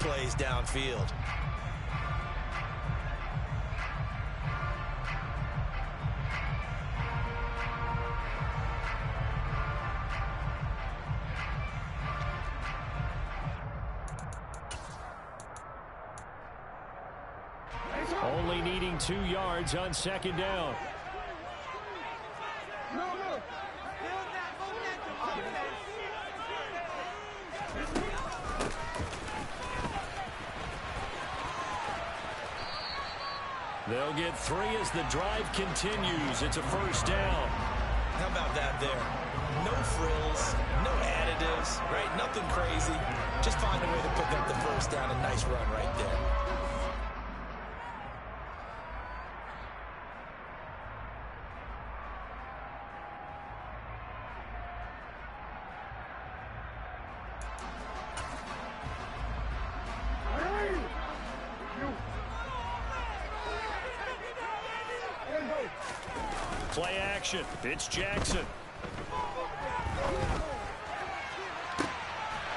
plays downfield. Only needing 2 yards on second down. They'll get 3 as the drive continues. It's a first down. How about that there? No frills, no additives, right? Nothing crazy. Just find a way to pick up the first down. A nice run right there. Play action. It's Jackson.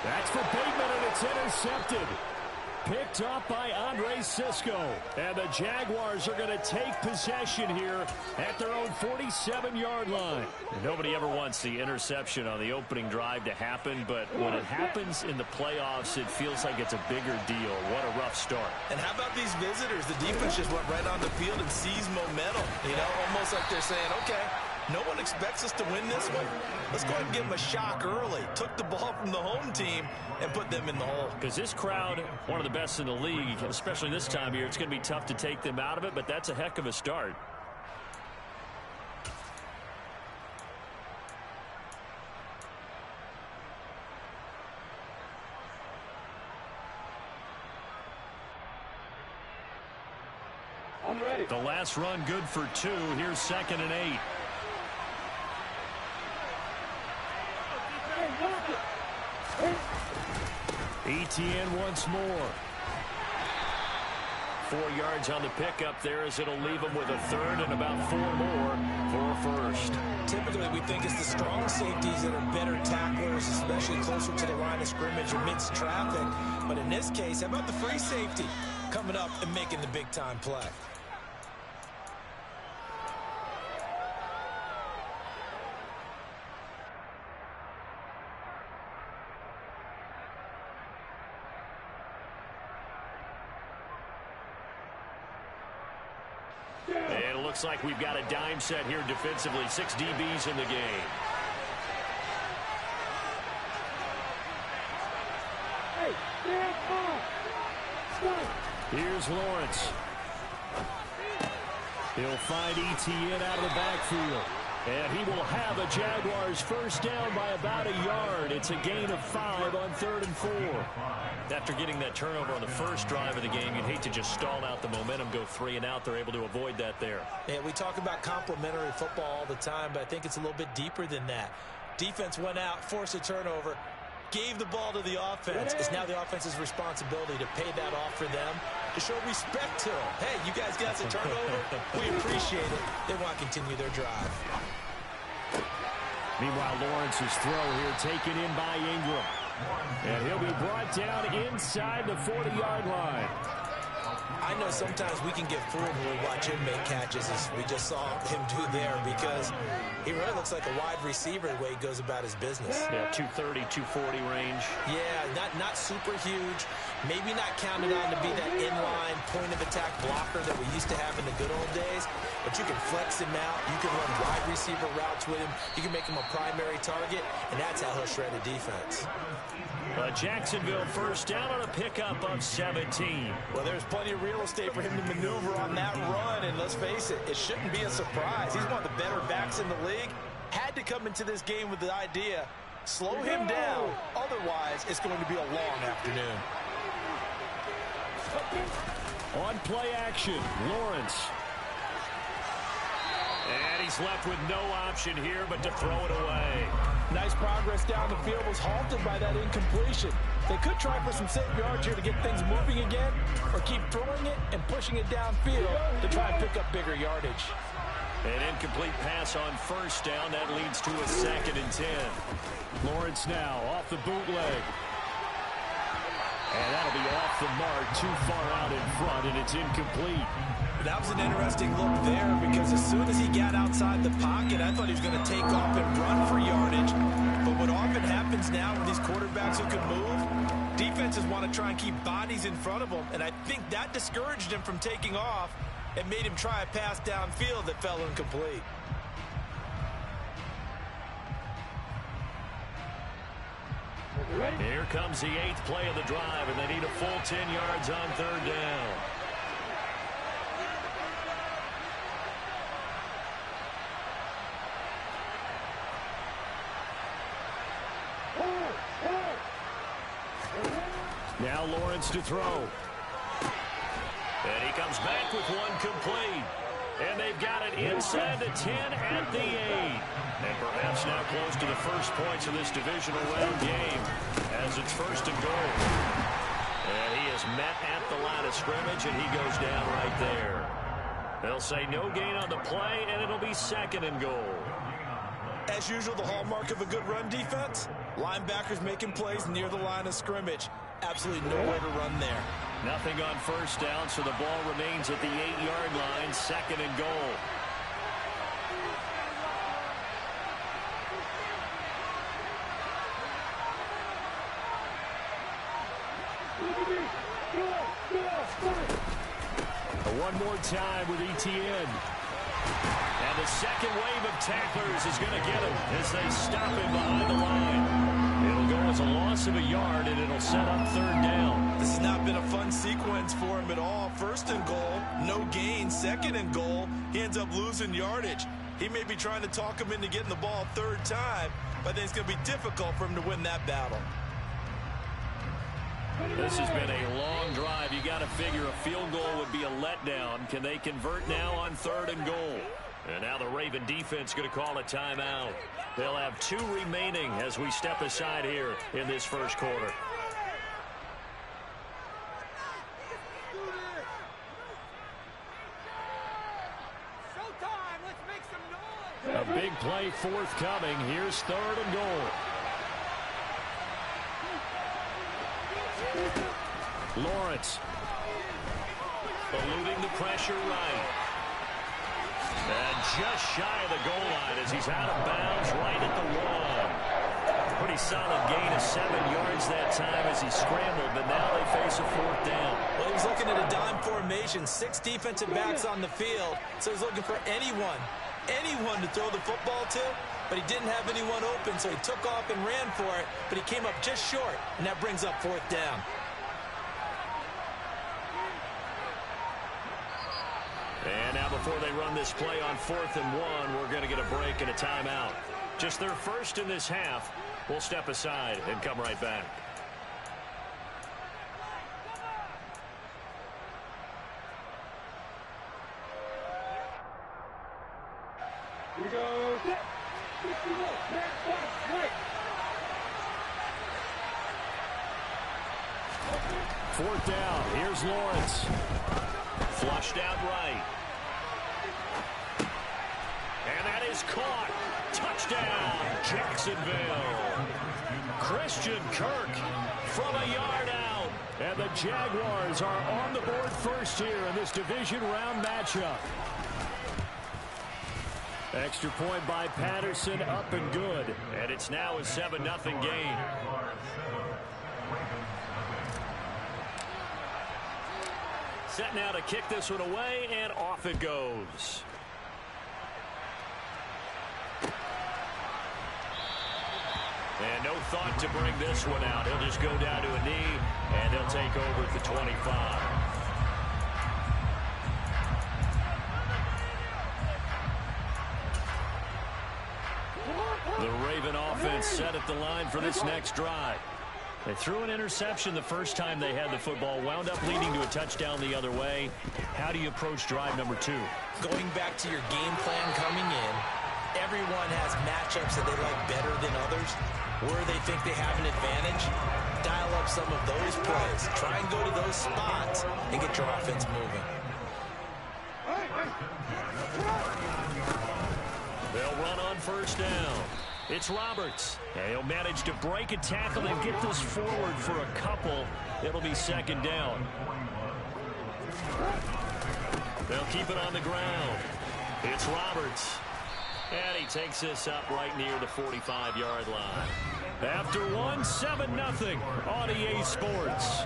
That's for Bateman, and it's intercepted. Picked up by Andre Cisco. And the Jaguars are going to take possession here at their own 47-yard line. Nobody ever wants the interception on the opening drive to happen, but when it happens in the playoffs, it feels like it's a bigger deal. What a rough start. And how about these visitors? The defense just went right on the field and seized momentum. You know, almost like they're saying, okay, no one expects us to win this one. Let's go ahead and give them a shock early. Took the ball from the home team and put them in the hole. Because this crowd, one of the best in the league, especially this time of year, it's going to be tough to take them out of it, but that's a heck of a start. I'm ready. The last run good for 2. Here's 2nd and 8. ETN once more. 4 yards on the pickup there as it'll leave them with a third and about 4 more for a first. Typically, we think it's the strong safeties that are better tacklers, especially closer to the line of scrimmage amidst traffic. But in this case, how about the free safety coming up and making the big-time play? And it looks like we've got a dime set here defensively. 6 DBs in the game. Here's Lawrence. He'll find ETN out of the backfield. And he will have a Jaguars first down by about a yard. It's a gain of 5 on 3rd and 4. After getting that turnover on the first drive of the game, you'd hate to just stall out the momentum, go 3 and out. They're able to avoid that there. Yeah, we talk about complementary football all the time, but I think it's a little bit deeper than that. Defense went out, forced a turnover, gave the ball to the offense. It's now the offense's responsibility to pay that off for them, to show respect to them. Hey, you guys got the turnover. We appreciate it. They want to continue their drive. Meanwhile, Lawrence's throw here taken in by Ingram. And he'll be brought down inside the 40-yard line. I know sometimes we can get fooled when we watch him make catches, as we just saw him do there, because he really looks like a wide receiver the way he goes about his business. Yeah, 230, 240 range. Yeah, not super huge. Maybe not counted on to be that inline point-of-attack blocker that we used to have in the good old days, but you can flex him out. You can run wide receiver routes with him. You can make him a primary target, and that's how he'll shred a defense. Jacksonville first down on a pickup of 17. Well, there's plenty of real estate for him to maneuver on that run, and let's face it, it shouldn't be a surprise. He's one of the better backs in the league. Had to come into this game with the idea, slow him down, otherwise it's going to be a long afternoon. On play action, Lawrence. And he's left with no option here but to throw it away. Nice progress down the field, was halted by that incompletion. They could try for some safe yards here to get things moving again, or keep throwing it and pushing it downfield to try and pick up bigger yardage. An incomplete pass on first down. That leads to a 2nd and 10. Lawrence now off the bootleg. And that'll be off the mark, too far out in front, and it's incomplete. That was an interesting look there because as soon as he got outside the pocket, I thought he was going to take off and run for yardage. But what often happens now with these quarterbacks who can move, defenses want to try and keep bodies in front of them, and I think that discouraged him from taking off and made him try a pass downfield that fell incomplete. Here comes the 8th play of the drive, and they need a full 10 yards on 3rd down. Now Lawrence to throw. And he comes back with one complete. And they've got it inside the 10 at the 8. And perhaps now close to the first points of this divisional round game as it's 1st and goal. And he is met at the line of scrimmage, and he goes down right there. They'll say no gain on the play, and it'll be 2nd and goal. As usual, the hallmark of a good run defense, linebackers making plays near the line of scrimmage. Absolutely nowhere to run there. Nothing on 1st down, so the ball remains at the 8-yard line, 2nd and goal. One more time with ETN. And the second wave of tacklers is going to get him as they stop him behind the line. It'll go as a loss of a yard, and it'll set up 3rd down. This has not been a fun sequence for him at all. 1st and goal, no gain. 2nd and goal, he ends up losing yardage. He may be trying to talk him into getting the ball 3rd time, but I think it's going to be difficult for him to win that battle. This has been a long drive. You got to figure a field goal would be a letdown. Can they convert now on 3rd and goal? And now the Raven defense going to call a timeout. They'll have 2 remaining as we step aside here in this 1st quarter. A big play forthcoming. Here's 3rd and goal. Lawrence eluding the pressure right. And just shy of the goal line as he's out of bounds right at the 1. Pretty solid gain of 7 yards that time as he scrambled, but now they face a 4th down. Well, he was looking at a dime formation, 6 defensive backs on the field, so he's looking for anyone to throw the football to, but he didn't have anyone open, so he took off and ran for it, but he came up just short, and that brings up 4th down. And now before they run this play on 4th and 1, we're going to get a break and a timeout. Just their first in this half. We'll step aside and come right back. Here we go. Fourth down. Here's Lawrence. Flushed out right. And that is caught. Touchdown, Jacksonville. Christian Kirk from a yard out. And the Jaguars are on the board first here in this division round matchup. Extra point by Patterson, up and good. And it's now a 7-0 game. Set now to kick this one away, and off it goes. And no thought to bring this one out. He'll just go down to a knee, and they'll take over at the 25. The Raven offense set at the line for this next drive. They threw an interception the first time they had the football, wound up leading to a touchdown the other way. How do you approach drive number 2? Going back to your game plan coming in, everyone has matchups that they like better than others. Where they think they have an advantage, dial up some of those plays. Try and go to those spots and get your offense moving. They'll run on first down. It's Roberts. And he'll manage to break a tackle and get this forward for a couple. It'll be second down. They'll keep it on the ground. It's Roberts. And he takes this up right near the 45-yard line. After one, 7-0 on EA Sports.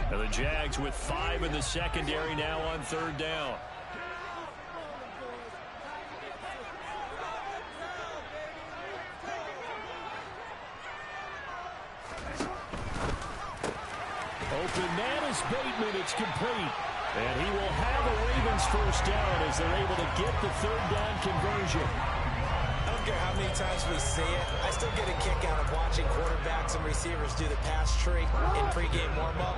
And the Jags with 5 in the secondary now on third down. Open man is Bateman. It's complete. And he will have a Ravens first down as they're able to get the third down conversion. I don't care how many times we see it. I still get a kick out of watching quarterbacks and receivers do the pass tree in pregame warm-up.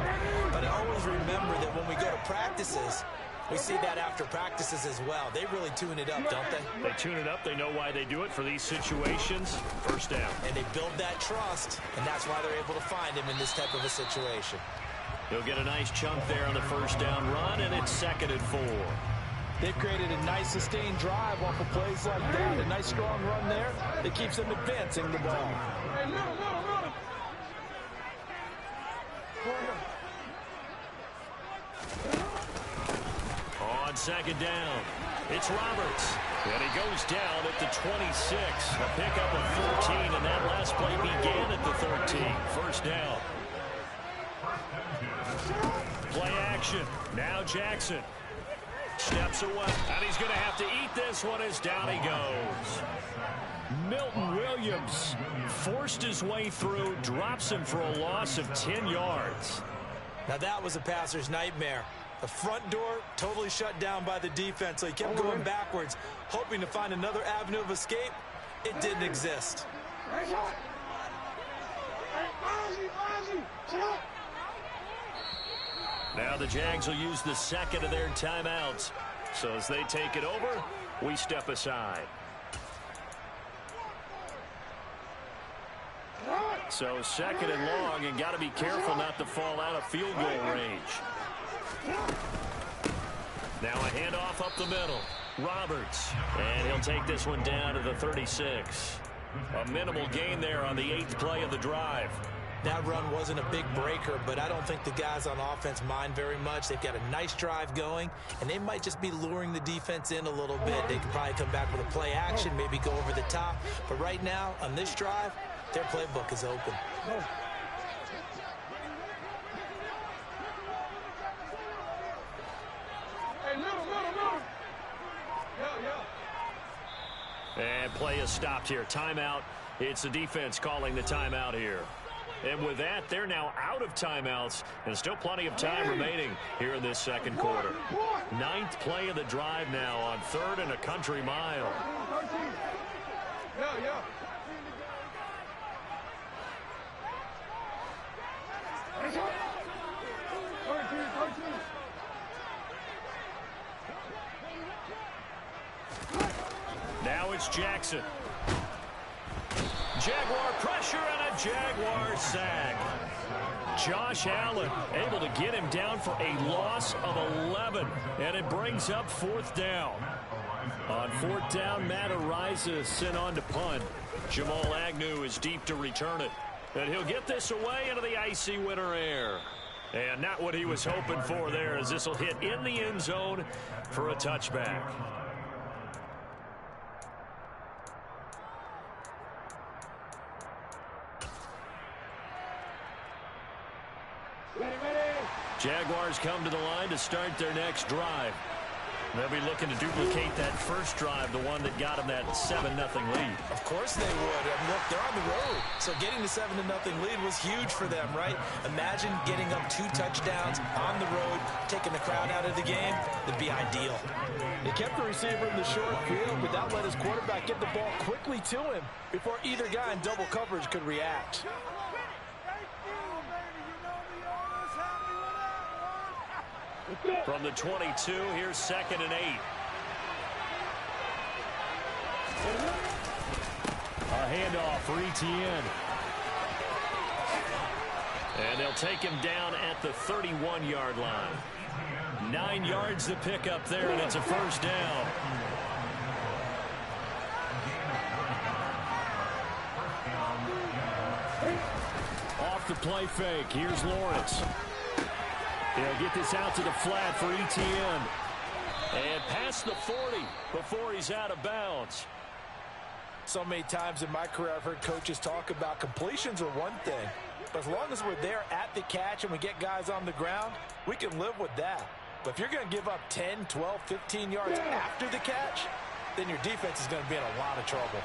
But I always remember that when we go to practices, we see that after practices as well. They really tune it up, don't they? They tune it up. They know why they do it for these situations. First down. And they build that trust, and that's why they're able to find him in this type of a situation. He'll get a nice chunk there on the first down run, and it's 2nd and 4. They've created a nice sustained drive off of plays like that. A nice strong run there that keeps them advancing the ball. On second down, it's Roberts. And he goes down at the 26. A pickup of 13, and that last play began at the 13. First down. Play action. Now Jackson. Steps away, and he's going to have to eat this one as down he goes. Milton Williams forced his way through, drops him for a loss of 10 yards. Now that was a passer's nightmare. The front door totally shut down by the defense, so he kept going backwards, hoping to find another avenue of escape. It didn't exist. Now the Jags will use the second of their timeouts. So as they take it over, we step aside. So 2nd and long, and got to be careful not to fall out of field goal range. Now a handoff up the middle. Roberts. And he'll take this one down to the 36. A minimal gain there on the 8th play of the drive. That run wasn't a big breaker, but I don't think the guys on offense mind very much. They've got a nice drive going, and they might just be luring the defense in a little bit. They could probably come back with a play action, maybe go over the top. But right now, on this drive, their playbook is open. And play is stopped here. Timeout. It's the defense calling the timeout here. And with that, they're now out of timeouts, and still plenty of time remaining here in this second quarter. 9th play of the drive now on 3rd and a country mile. Now it's Jackson. Jaguar pressure and a Jaguar sack. Josh Allen able to get him down for a loss of 11, and it brings up 4th down. On 4th down, Matt Araiza sent on to punt. Jamal Agnew is deep to return it, and he'll get this away into the icy winter air. And not what he was hoping for there, as this will hit in the end zone for a touchback. Jaguars come to the line to start their next drive. They'll be looking to duplicate that first drive, the one that got them that 7-0 lead. Of course they would. I mean, look, they're on the road. So getting the 7-0 lead was huge for them, right? Imagine getting up 2 touchdowns on the road, taking the crowd out of the game. It'd be ideal. He kept the receiver in the short field, but that let his quarterback get the ball quickly to him before either guy in double coverage could react. From the 22, here's 2nd and 8. A handoff for Etienne. And they'll take him down at the 31-yard line. 9 yards to pick up there, and it's a first down. Off the play fake, here's Lawrence. He'll get this out to the flat for Etienne. And past the 40 before he's out of bounds. So many times in my career I've heard coaches talk about completions are one thing. But as long as we're there at the catch and we get guys on the ground, we can live with that. But if you're going to give up 10, 12, 15 yards after the catch, then your defense is going to be in a lot of trouble.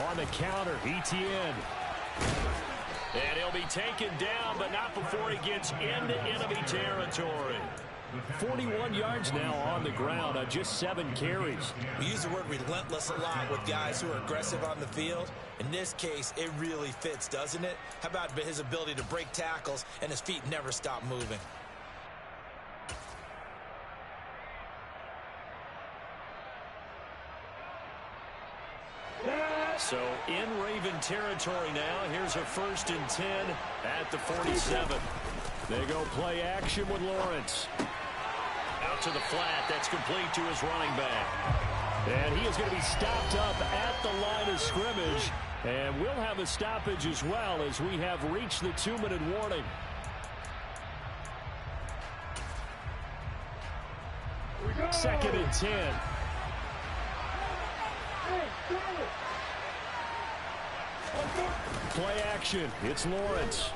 On the counter, Etienne. And he'll be taken down, but not before he gets into enemy territory. 41 yards now on the ground on just 7 carries. We use the word relentless a lot with guys who are aggressive on the field. In this case, it really fits, doesn't it? How about his ability to break tackles and his feet never stop moving? So in Raven territory now. Here's a 1st and 10 at the 47. They go play action with Lawrence. Out to the flat. That's complete to his running back. And he is going to be stopped up at the line of scrimmage. And we'll have a stoppage as well as we have reached the 2-minute warning. Second and 10. Play action. It's Lawrence.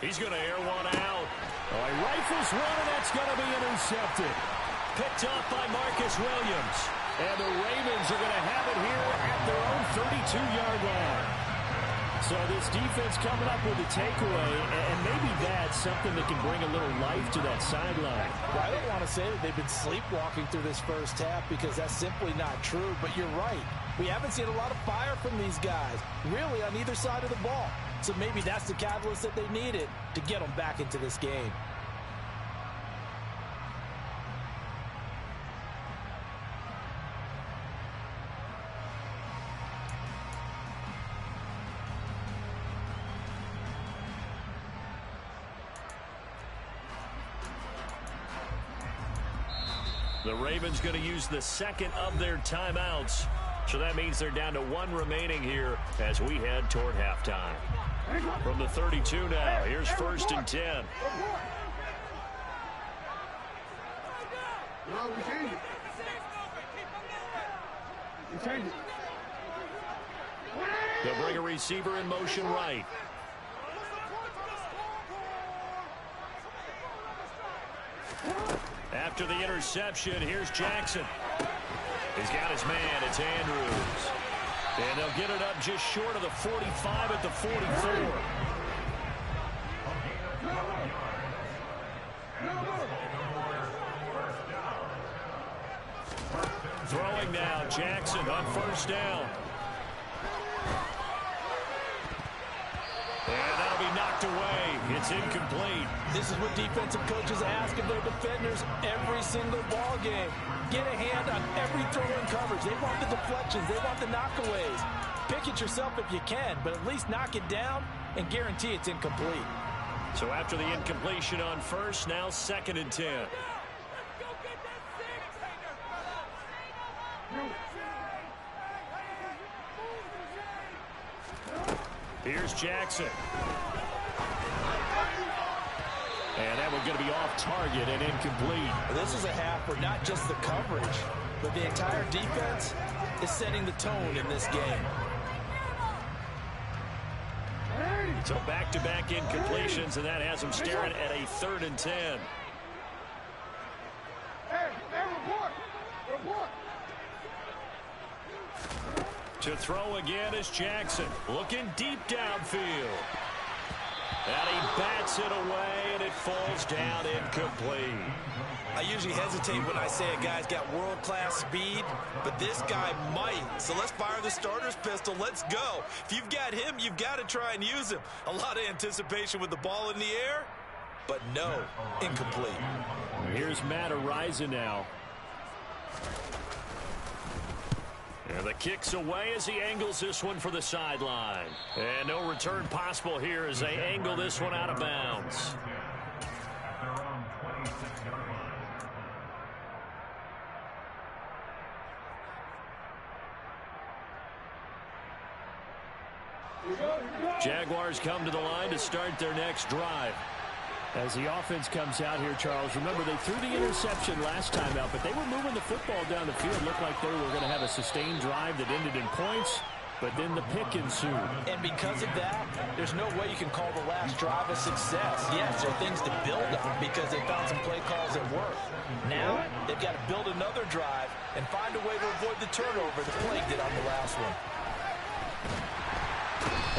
He's going to air one out. Oh, he rifles one, and that's going to be intercepted. Picked up by Marcus Williams. And the Ravens are going to have it here at their own 32-yard line. So this defense coming up with a takeaway, and maybe that's something that can bring a little life to that sideline. Well, I don't want to say that they've been sleepwalking through this first half because that's simply not true, but you're right. We haven't seen a lot of fire from these guys, really on either side of the ball. So maybe that's the catalyst that they needed to get them back into this game. The Ravens going to use the second of their timeouts. So that means they're down to 1 remaining here as we head toward halftime. From the 32 now, here's 1st and 10. They'll bring a receiver in motion right. After the interception, here's Jackson. He's got his man. It's Andrews. And they'll get it up just short of the 45 at the 44. Throwing now, Jackson on 1st down. And that'll be knocked away. It's incomplete. This is what defensive coaches ask of their defenders every single ball game. Get a hand on every throw in coverage. They want the deflections. They want the knockaways. Pick it yourself if you can, but at least knock it down and guarantee it's incomplete. So after the incompletion on 1st, now 2nd and 10. Here's Jackson. And that one's going to be off target and incomplete. This is a half where not just the coverage, but the entire defense is setting the tone in this game. So back-to-back incompletions, and that has them staring at a 3rd and 10. To throw again is Jackson. Looking deep downfield. And he bats it away, and it falls down incomplete. I usually hesitate when I say a guy's got world-class speed, but this guy might. So let's fire the starter's pistol. Let's go. If you've got him, you've got to try and use him. A lot of anticipation with the ball in the air, but no, incomplete. Here's Matt Araiza now. And the kick's away as he angles this one for the sideline. And no return possible here as they angle this one out of bounds. Jaguars come to the line to start their next drive. As the offense comes out here, Charles, remember they threw the interception last time out, but they were moving the football down the field. Looked like they were going to have a sustained drive that ended in points, but then the pick ensued. And because of that, there's no way you can call the last drive a success. Yes, there are things to build on because they found some play calls that work. Now, they've got to build another drive and find a way to avoid the turnover the play did on the last one.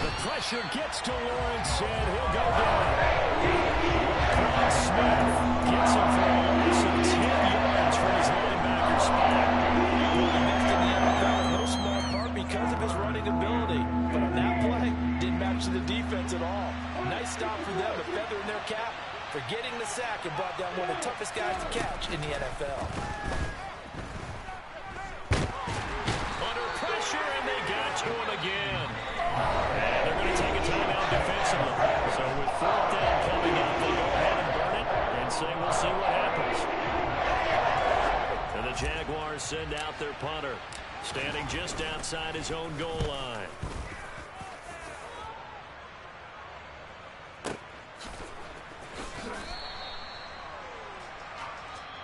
The pressure gets to Lawrence, and he'll go down. Smith gets him for a loss of 10 yards from his linebacker spot. The best in the NFL in no small part because of his running ability. But on that play, didn't match the defense at all. Nice stop for them, a feather in their cap for getting the sack and brought down one of the toughest guys to catch in the NFL. Under pressure, and they got to him again. And they're going to take a timeout defensively. So with fourth down coming up, they go ahead and burn it and say we'll see what happens. And the Jaguars send out their punter, standing just outside his own goal line.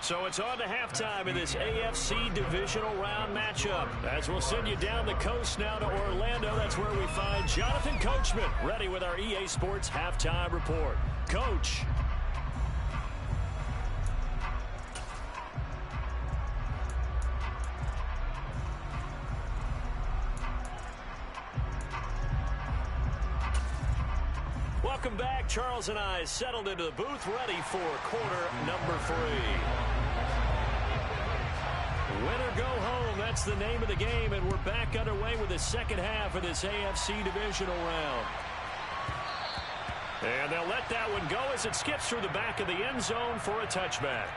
So it's on to halftime in this AFC divisional round matchup. As we'll send you down the coast now to Orlando, that's where we find Jonathan Coachman, ready with our EA Sports halftime report. Coach. Welcome back. Charles and I settled into the booth, ready for quarter number 3. Win or go home, that's the name of the game, and we're back underway with the second half of this AFC divisional round. And they'll let that one go as it skips through the back of the end zone for a touchback.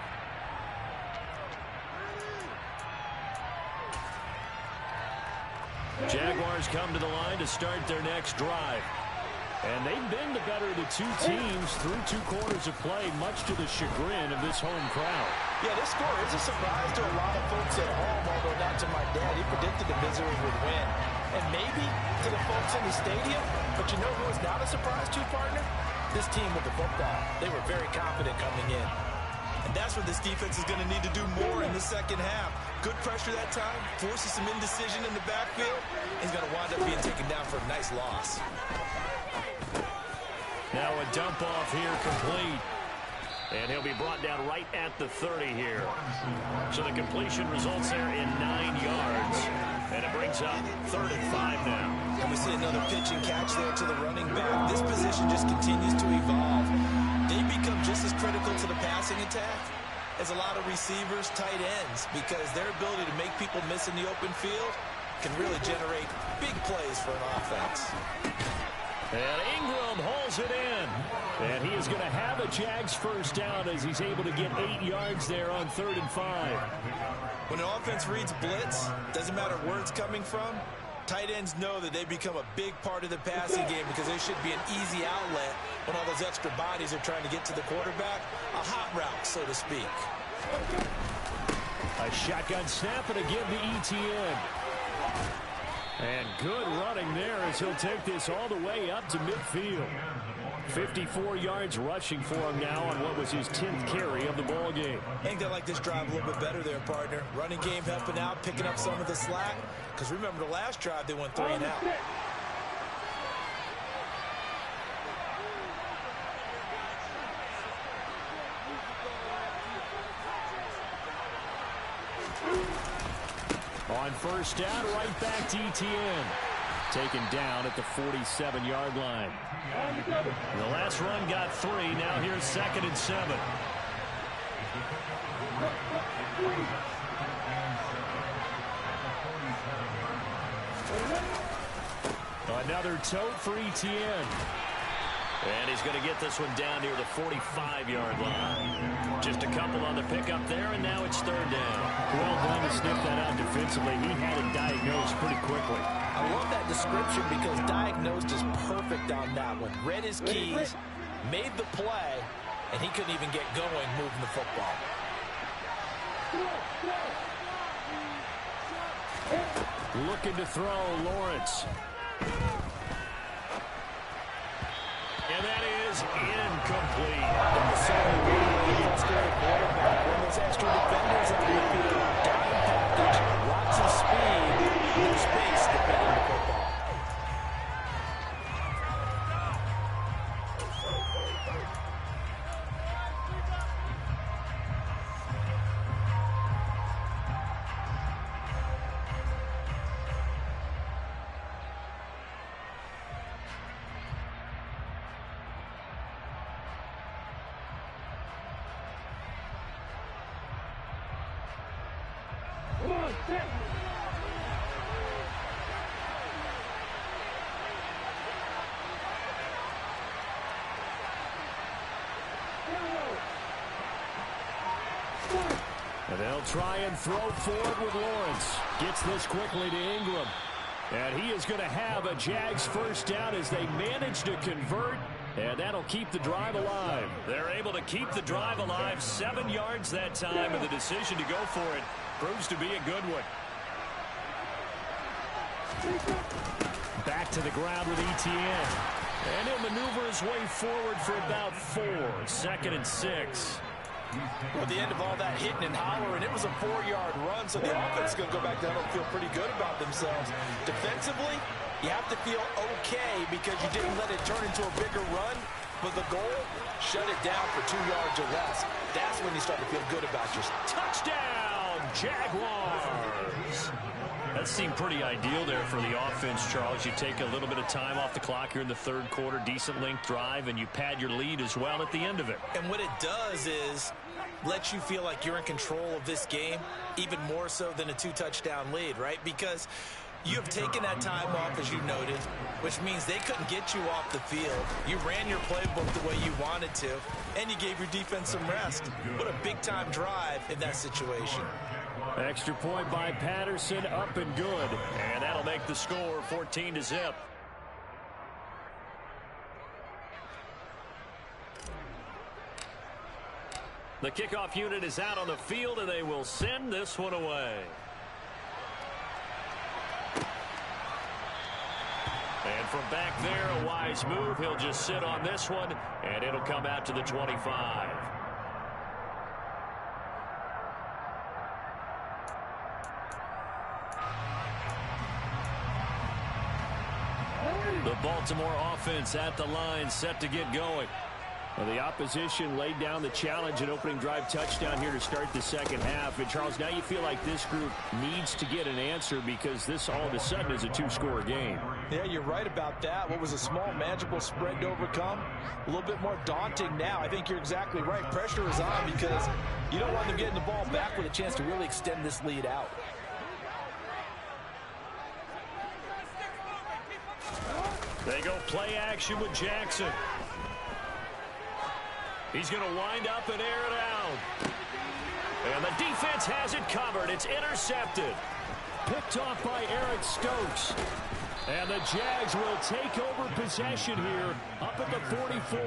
Jaguars come to the line to start their next drive. And they've been the better of the two teams through 2 quarters of play, much to the chagrin of this home crowd. Yeah, this score is a surprise to a lot of folks at home, although not to my dad. He predicted the Visitors would win. And maybe to the folks in the stadium, but you know who is not a surprise to, partner? This team with the football. They were very confident coming in. And that's what this defense is going to need to do more in the second half. Good pressure that time, forces some indecision in the backfield. He's going to wind up being taken down for a nice loss. Now a dump off here complete. And he'll be brought down right at the 30 here. So the completion results there in 9 yards. And it brings up 3rd and 5 now. And we see another pitch and catch there to the running back. This position just continues to evolve. They become just as critical to the passing attack as a lot of receivers, tight ends, because their ability to make people miss in the open field can really generate big plays for an offense. And Ingram hauls it in. And he is going to have a Jags first down as he's able to get 8 yards there on 3rd and 5. When an offense reads blitz, doesn't matter where it's coming from, tight ends know that they become a big part of the passing game because there should be an easy outlet when all those extra bodies are trying to get to the quarterback. A hot route, so to speak. A shotgun snap and a give to ETN. And good running there as he'll take this all the way up to midfield. 54 yards rushing for him now on what was his 10th carry of the ball game. I think they like this drive a little bit better there, partner. Running game helping out, picking up some of the slack. Because remember, the last drive they went 3 and out. On first down, right back to ETN. Taken down at the 47-yard line. The last run got 3. Now here's 2nd and 7. Another tote for Etienne. And he's going to get this one down near the 45-yard line. Just a couple on the pickup there, and now it's third down. Well done to sniff that out defensively. He had it diagnosed pretty quickly. I love that description because diagnosed is perfect on that one. Read his keys, made the play, and he couldn't even get going moving the football. Looking to throw, Lawrence. And that is incomplete. Frustrated quarterback. When those extra defenders on the field, dime package, lots of speed, no space to get in the football. And they'll try and throw forward with Lawrence. Gets this quickly to Ingram. And he is going to have a Jags first down as they manage to convert. And that'll keep the drive alive. They're able to keep the drive alive. 7 yards that time, and the decision to go for it proves to be a good one. Back to the ground with Etienne. And he'll maneuver his way forward for about 4. 2nd and 6. At the end of all that hitting and hollering, it was a 4-yard run, so the offense is going to go back down and feel pretty good about themselves. Defensively, you have to feel okay because you didn't let it turn into a bigger run, but the goal, shut it down for 2 yards or less. That's when you start to feel good about yourself. Touchdown, Jaguars! That seemed pretty ideal there for the offense, Charles. You take a little bit of time off the clock here in the third quarter, decent length drive, and you pad your lead as well at the end of it. And what it does is let you feel like you're in control of this game, even more so than a 2-touchdown lead, right? Because you have taken that time off, as you noted, which means they couldn't get you off the field. You ran your playbook the way you wanted to, and you gave your defense some rest. What a big-time drive in that situation. Extra point by Patterson, up and good. And that'll make the score 14-0. The kickoff unit is out on the field, and they will send this one away. And from back there, a wise move. He'll just sit on this one, and it'll come out to the 25. The Baltimore offense at the line, set to get going. Well, the opposition laid down the challenge and opening drive touchdown here to start the second half. And, Charles, now you feel like this group needs to get an answer because this all of a sudden is a 2-score game. Yeah, you're right about that. What was a small, manageable spread to overcome, a little bit more daunting now. I think you're exactly right. Pressure is on because you don't want them getting the ball back with a chance to really extend this lead out. They go play action with Jackson. He's going to wind up and air it out. And the defense has it covered. It's intercepted. Picked off by Eric Stokes. And the Jags will take over possession here up at the 44.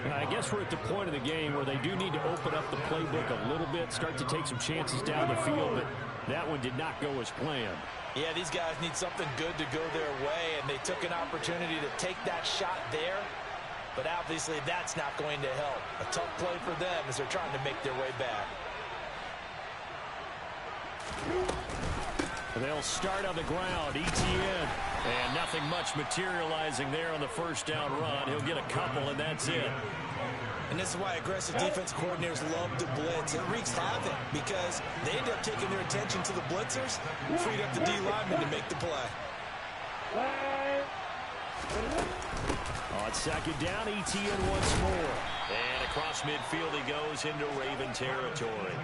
And I guess we're at the point of the game where they do need to open up the playbook a little bit, start to take some chances down the field, but that one did not go as planned. Yeah, these guys need something good to go their way, and they took an opportunity to take that shot there. But obviously that's not going to help. A tough play for them as they're trying to make their way back. They'll start on the ground. Etienne. And nothing much materializing there on the first down run. He'll get a couple, and that's it. And this is why aggressive defense coordinators love to blitz. It wreaks havoc because they end up taking their attention to the blitzers, freed up the D lineman to make the play. On second down, Etienne once more. And across midfield he goes into Raven territory.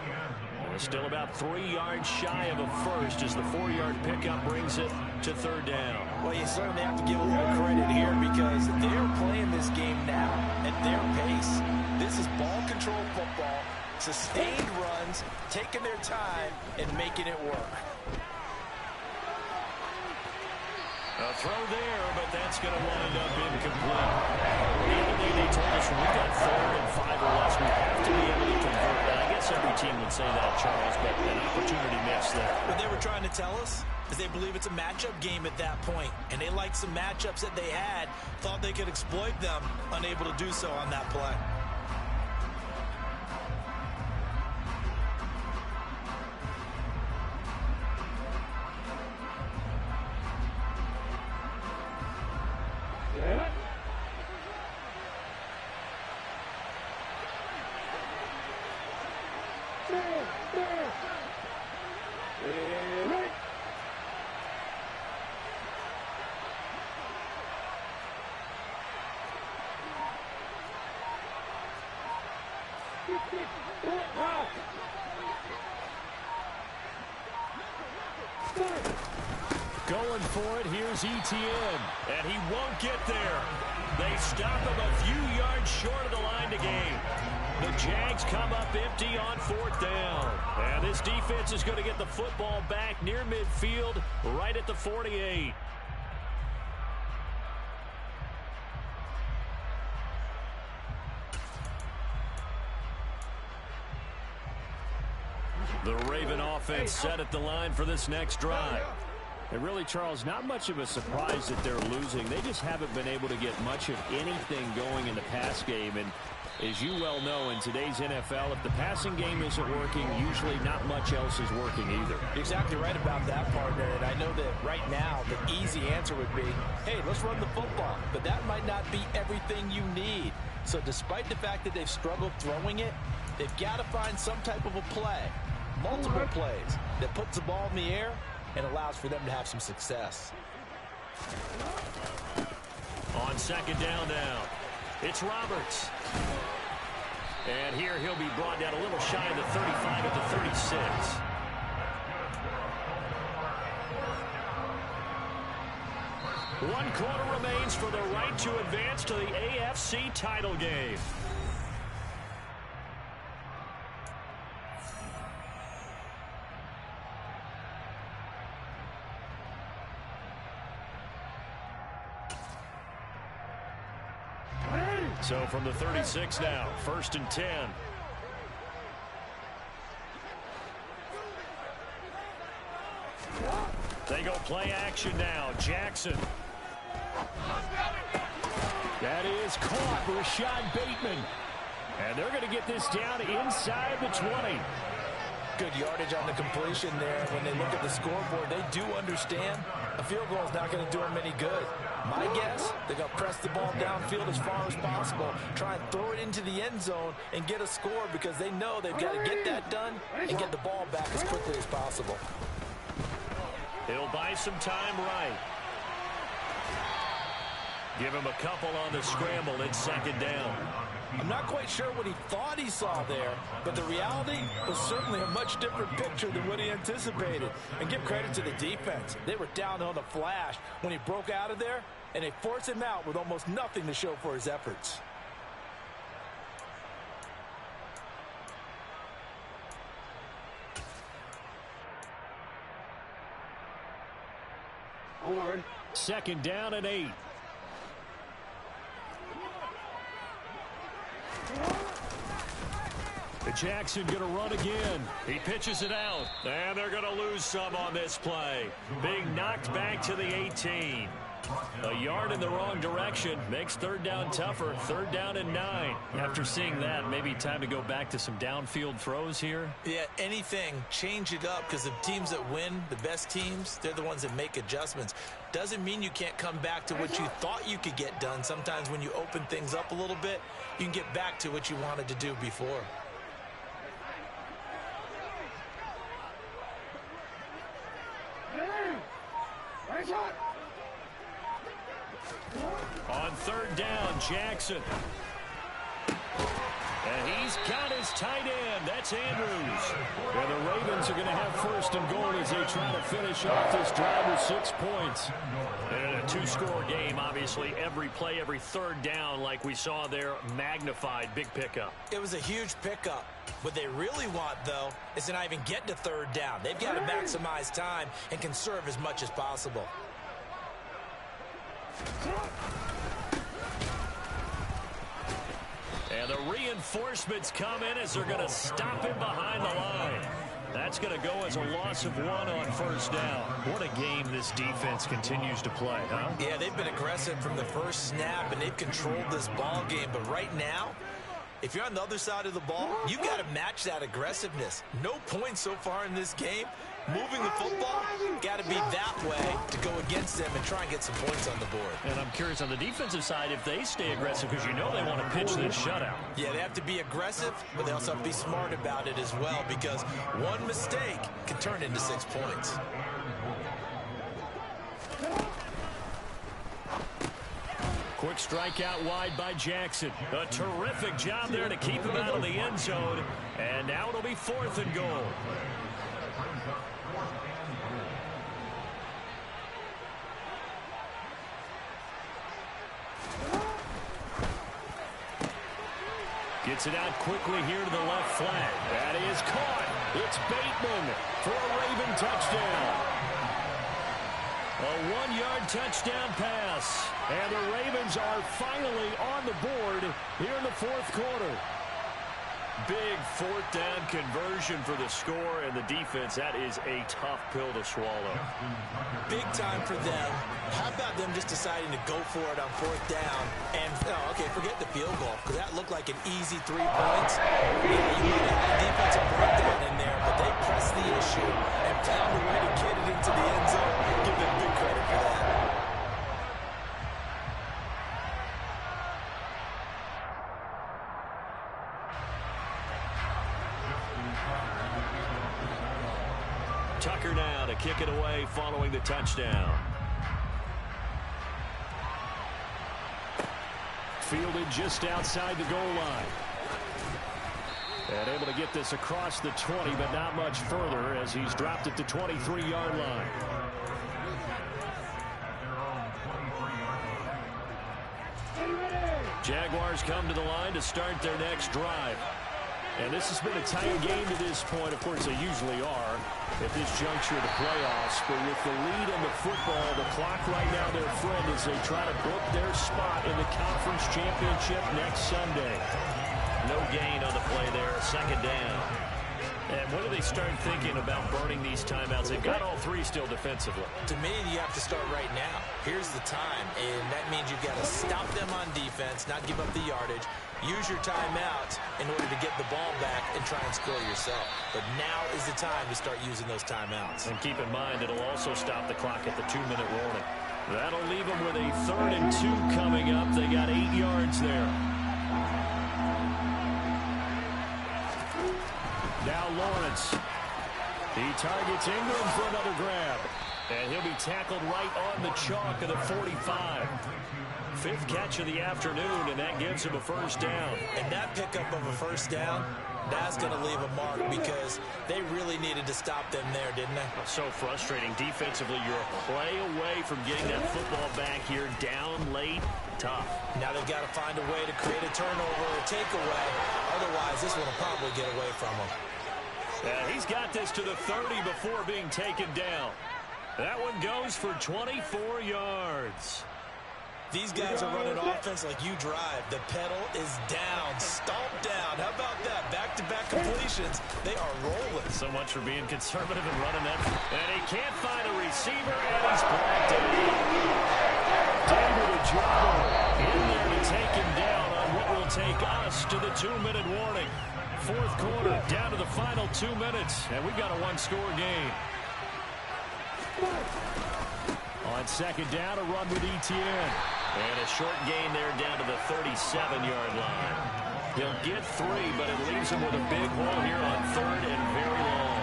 Still about 3 yards shy of a first as the 4-yard pickup brings it to third down. Well, you certainly have to give a little credit here because they're playing this game now at their pace. This is ball control football, sustained runs, taking their time and making it work. A throw there, but that's going to wind up incomplete. The other day they told us when we got 3rd and 5 or less, we have to be able to convert. And I guess every team would say that, Charles, but an opportunity missed there. What they were trying to tell us is they believe it's a matchup game at that point, and they liked some matchups that they had, thought they could exploit them, unable to do so on that play. Going for it, here's Etienne, and he won't get there. They stop him a few yards short of the line to gain. The Jags come up empty on 4th down. And this defense is going to get the football back near midfield, right at the 48. The Raven offense set at the line for this next drive. And really, Charles, not much of a surprise that they're losing. They just haven't been able to get much of anything going in the pass game. And as you well know, in today's NFL, if the passing game isn't working, usually not much else is working either. You're exactly right about that, partner. And I know that right now the easy answer would be, hey, let's run the football. But that might not be everything you need. So despite the fact that they've struggled throwing it, they've got to find some type of a play, multiple plays, that puts the ball in the air and allows for them to have some success. On 2nd down now, it's Roberts. And here he'll be brought down a little shy of the 35 at the 36. One quarter remains for the right to advance to the AFC title game. So from the 36 now, 1st and 10. They go play action now. Jackson. That is caught. Rashad Bateman. And they're going to get this down inside the 20. Good yardage on the completion there. When they look at the scoreboard, they do understand a field goal is not going to do them any good. My guess, they're going to press the ball downfield as far as possible, try and throw it into the end zone and get a score because they know they've got to get that done and get the ball back as quickly as possible. He'll buy some time right. Give him a couple on the scramble in 2nd down. I'm not quite sure what he thought he saw there, but the reality was certainly a much different picture than what he anticipated. And give credit to the defense. They were down on the flash when he broke out of there, and they forced him out with almost nothing to show for his efforts. Forward. 2nd down and 8. Jackson going to run again. He pitches it out. And they're going to lose some on this play. Being knocked back to the 18. A yard in the wrong direction makes 3rd down tougher. 3rd down and 9. After seeing that, maybe time to go back to some downfield throws here. Yeah, anything. Change it up because the teams that win, the best teams, they're the ones that make adjustments. Doesn't mean you can't come back to what you thought you could get done. Sometimes when you open things up a little bit, you can get back to what you wanted to do before. On 3rd down, Jackson. And he's got his tight end. That's Andrews. And the Ravens are going to have first and goal as they try to finish off this drive with 6 points. And a two-score game, obviously. Every play, every third down, like we saw there, magnified. Big pickup. It was a huge pickup. What they really want, though, is to not even get to third down. They've got to maximize time and conserve as much as possible. And the reinforcements come in as they're going to stop him behind the line. That's going to go as a loss of 1 on first down. What a game this defense continues to play, huh? Yeah, they've been aggressive from the first snap, and they've controlled this ball game. But right now, if you're on the other side of the ball, you've got to match that aggressiveness. No points so far in this game. Moving the football, got to be that way to go against them and try and get some points on the board. And I'm curious on the defensive side if they stay aggressive, because you know they want to pitch this shutout. Yeah, they have to be aggressive, but they also have to be smart about it as well, because one mistake can turn into 6 points. Quick strike out wide by Jackson. A terrific job there to keep him out of the end zone. And now it'll be 4th and goal. Gets it out quickly here to the left flank. That is caught. It's Bateman for a Raven touchdown. A 1-yard touchdown pass. And the Ravens are finally on the board here in the 4th quarter. Big 4th down conversion for the score, and the defense, that is a tough pill to swallow. Big time for them. How about them just deciding to go for it on 4th down? And, okay, forget the field goal, because that looked like an easy 3 points. Yeah, you might have had a defensive breakdown in there, but they pressed the issue and found a way to get it into the end zone. Give them big credit for that. Tucker now to kick it away following the touchdown. Fielded just outside the goal line. And able to get this across the 20, but not much further as he's dropped at the 23-yard line. Jaguars come to the line to start their next drive. And this has been a tight game to this point. Of course, they usually are at this juncture of the playoffs. But with the lead in the football, the clock right now their friend as they try to book their spot in the conference championship next Sunday. No gain on the play there, 2nd down. And when do they start thinking about burning these timeouts? They've got all 3 still defensively. To me, you have to start right now. Here's the time, and that means you've got to stop them on defense, not give up the yardage. Use your timeout in order to get the ball back and try and score yourself. But now is the time to start using those timeouts. And keep in mind, it'll also stop the clock at the 2-minute warning. That'll leave them with a 3rd and 2 coming up. They got 8 yards there. Now Lawrence. He targets Ingram for another grab. And he'll be tackled right on the chalk of the 45. 5th catch of the afternoon, and that gives him a 1st down. And that pickup of a 1st down, that's going to leave a mark because they really needed to stop them there, didn't they? So frustrating. Defensively, you're a play away from getting that football back here down late. Tough. Now they've got to find a way to create a turnover or a takeaway. Otherwise, this one will probably get away from them. He's got this to the 30 before being taken down. That one goes for 24 yards. These guys are running offense like you drive. The pedal is down, stomped down. How about that? Back-to-back completions. They are rolling. So much for being conservative and running that. And he can't find a receiver, and he's blocked it. David Ojabo in there to take him down on what will take us to the 2-minute warning. 4th quarter, down to the final 2 minutes, and we've got a 1-score game. On 2nd down, a run with Etienne. And a short gain there down to the 37-yard line. He'll get 3, but it leaves him with a big hole here on 3rd and very long.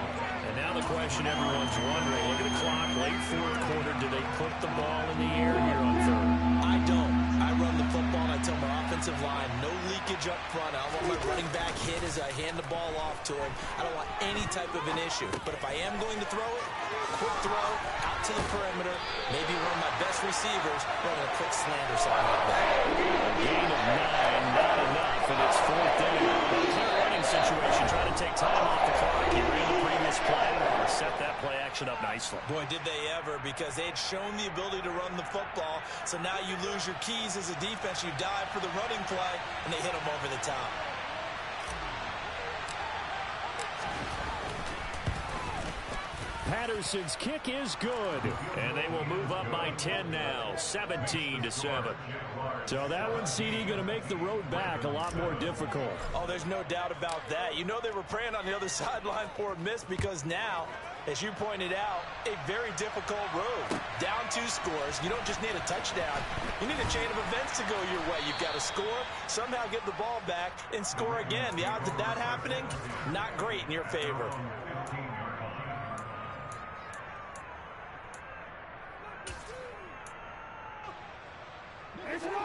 And now the question everyone's wondering, look at the clock, late 4th quarter, do they put the ball in the air here on 3rd? I don't. I run the football, and I tell my offensive line, no leak leakage up front. I don't want my running back hit as I hand the ball off to him. I don't want any type of an issue. But if I am going to throw it, quick throw, out to the perimeter, maybe one of my best receivers running a quick slant or something like that. A gain of 9, not enough, and it's 4th down. A clear running situation, trying to take time off the clock. He ran the previous play and set that play action up nicely. Boy, did they ever, because they had shown the ability to run the football. So now you lose your keys as a defense. You dive for the running play, and they hit them over the top. Patterson's kick is good, and they will move up by 10 now, 17-7. So that one, CD, going to make the road back a lot more difficult. Oh, there's no doubt about that. You know they were praying on the other sideline for a miss, because now, as you pointed out, a very difficult road. Down 2 scores. You don't just need a touchdown. You need a chain of events to go your way. You've got to score, somehow get the ball back, and score again. The odds of that happening, not great in your favor.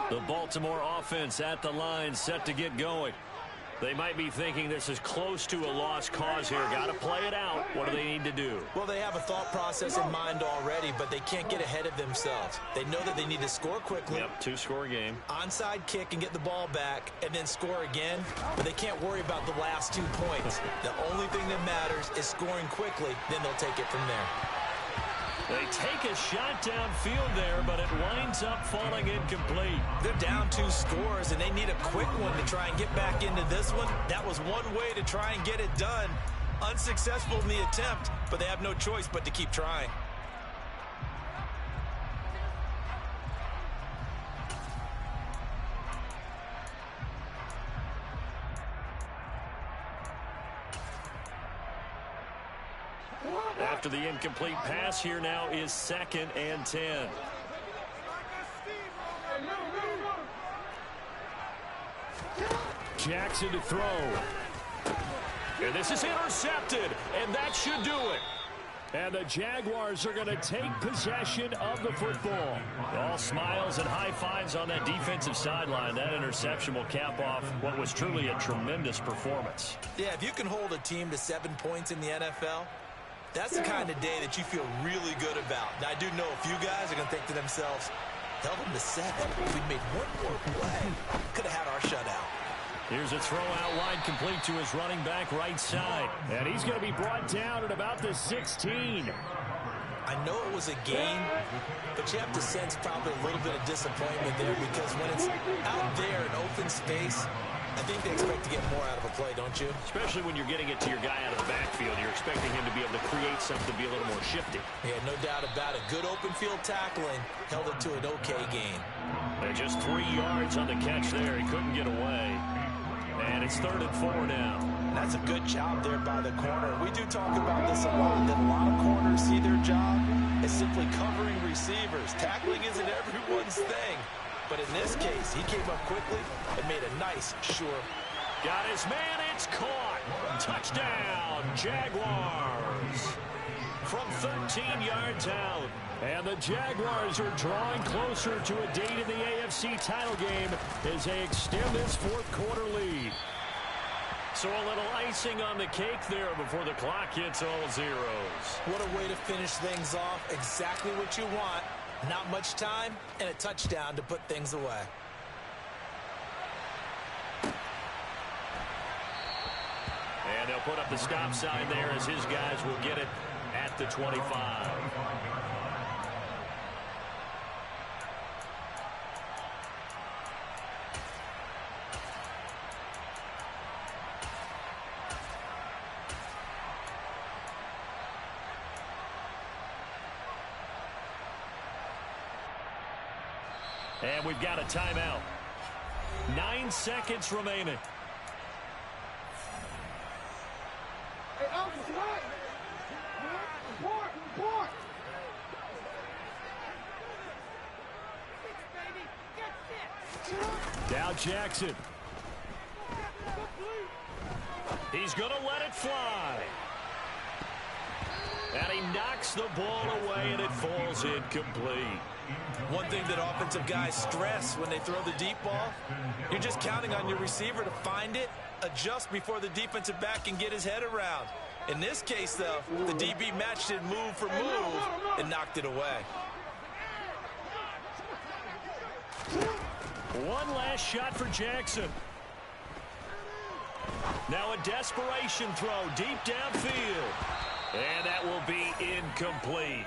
The Baltimore offense at the line, set to get going. They might be thinking this is close to a lost cause here. Got to play it out. What do they need to do? Well, they have a thought process in mind already, but they can't get ahead of themselves. They know that they need to score quickly. Yep, 2-score game. Onside kick and get the ball back, and then score again. But they can't worry about the last 2 points. The only thing that matters is scoring quickly. Then they'll take it from there. They take a shot downfield there, but it winds up falling incomplete. They're down 2 scores, and they need a quick one to try and get back into this one. That was one way to try and get it done. Unsuccessful in the attempt, but they have no choice but to keep trying. After the incomplete pass, here now is 2nd and 10. Jackson to throw. And this is intercepted, and that should do it. And the Jaguars are going to take possession of the football. All smiles and high fives on that defensive sideline. That interception will cap off what was truly a tremendous performance. Yeah, if you can hold a team to 7 points in the NFL, that's the kind of day that you feel really good about. Now, I do know a few guys are going to think to themselves, held them to 7. If we made one more play, could have had our shutout. Here's a throw out wide, complete to his running back right side. And he's going to be brought down at about the 16. I know it was a gain, but you have to sense probably a little bit of disappointment there, because when it's out there in open space, I think they expect to get more out of a play, don't you? Especially when you're getting it to your guy out of the backfield. You're expecting him to be able to create something, to be a little more shifty. Yeah, no doubt about it. Good open field tackling held it to an okay gain. And just 3 yards on the catch there. He couldn't get away. And it's 3rd and 4 now. That's a good job there by the corner. We do talk about this a lot, that a lot of corners see their job as simply covering receivers. Tackling isn't everyone's thing. But in this case, he came up quickly and made a nice, sure. Got his man, it's caught. Touchdown, Jaguars. From 13 yards out. And the Jaguars are drawing closer to a date in the AFC title game as they extend this 4th quarter lead. So a little icing on the cake there before the clock hits all zeros. What a way to finish things off. Exactly what you want. Not much time and a touchdown to put things away. And they'll put up the stop sign there as his guys will get it at the 25. And we've got a timeout. 9 seconds remaining. Now Jackson. He's going to let it fly. And he knocks the ball away, and it falls incomplete. One thing that offensive guys stress when they throw the deep ball, you're just counting on your receiver to find it, adjust before the defensive back can get his head around. In this case, though, the DB matched it move for move and knocked it away. One last shot for Jackson. Now a desperation throw deep downfield. And that will be incomplete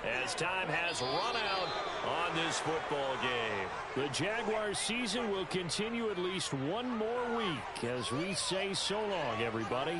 as time has run out on this football game. The Jaguars season will continue at least one more week as we say so long, everybody.